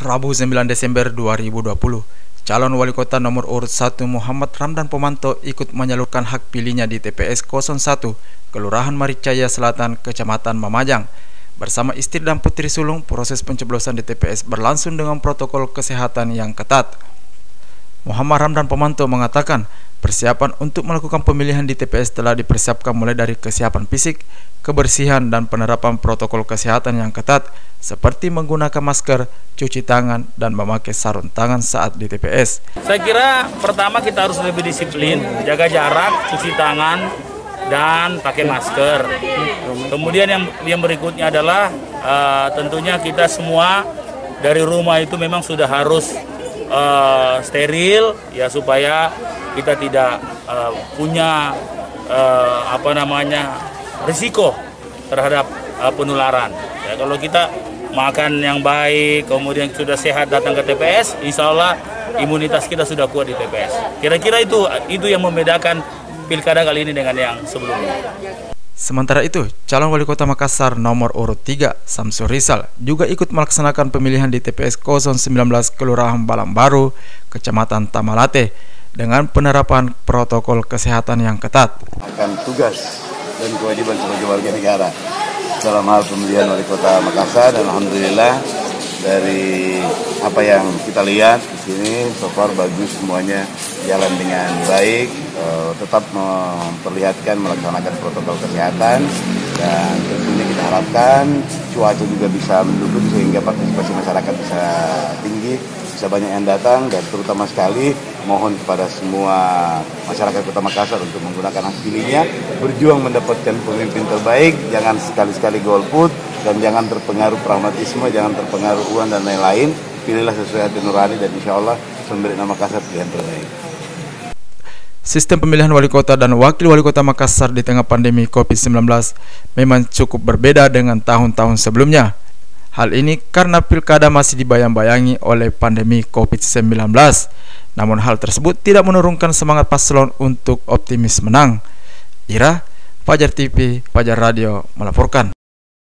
Rabu 9 Desember 2020, calon wali kota nomor urut 1 Muhammad Ramdan Pomanto ikut menyalurkan hak pilihnya di TPS 01, Kelurahan Maricaya Selatan, Kecamatan Mamajang. Bersama istri dan putri sulung, proses pencoblosan di TPS berlangsung dengan protokol kesehatan yang ketat. Muhammad Ramdan Pomanto mengatakan, persiapan untuk melakukan pemilihan di TPS telah dipersiapkan mulai dari kesiapan fisik, kebersihan, dan penerapan protokol kesehatan yang ketat, seperti menggunakan masker, cuci tangan, dan memakai sarung tangan saat di TPS. Saya kira pertama kita harus lebih disiplin, jaga jarak, cuci tangan, dan pakai masker. Kemudian yang berikutnya adalah tentunya kita semua dari rumah itu memang sudah harus steril ya, supaya kita tidak punya risiko terhadap penularan. Ya, kalau kita makan yang baik, kemudian sudah sehat datang ke TPS, insya Allah imunitas kita sudah kuat di TPS. Kira-kira itu yang membedakan pilkada kali ini dengan yang sebelumnya. Sementara itu, calon wali kota Makassar nomor urut 3, Samsur Rizal, juga ikut melaksanakan pemilihan di TPS 019 Kelurahan Balangbaru, Kecamatan Tamalate, dengan penerapan protokol kesehatan yang ketat. Akan tugas dan kewajiban sebagai warga negara dalam hal pemilihan wali kota Makassar, dan alhamdulillah dari apa yang kita lihat di sini so far bagus, semuanya jalan dengan baik, tetap memperlihatkan melaksanakan protokol kesehatan, dan tentunya kita harapkan cuaca juga bisa mendukung sehingga partisipasi masyarakat bisa tinggi, bisa banyak yang datang, dan terutama sekali mohon kepada semua masyarakat Kota Makassar untuk menggunakan hak pilihnya, berjuang mendapatkan pemimpin terbaik, jangan sekali-sekali golput, dan jangan terpengaruh pragmatisme, jangan terpengaruh uang dan lain-lain. Pilihlah sesuai hati nurani, dan insya Allah Sumberina Makassar pilihan terbaik. Sistem pemilihan wali kota dan wakil wali kota Makassar di tengah pandemi COVID-19 memang cukup berbeda dengan tahun-tahun sebelumnya. Hal ini karena pilkada masih dibayang-bayangi oleh pandemi COVID-19. Namun hal tersebut tidak menurunkan semangat paslon untuk optimis menang. Ira, Fajar TV, Fajar Radio melaporkan.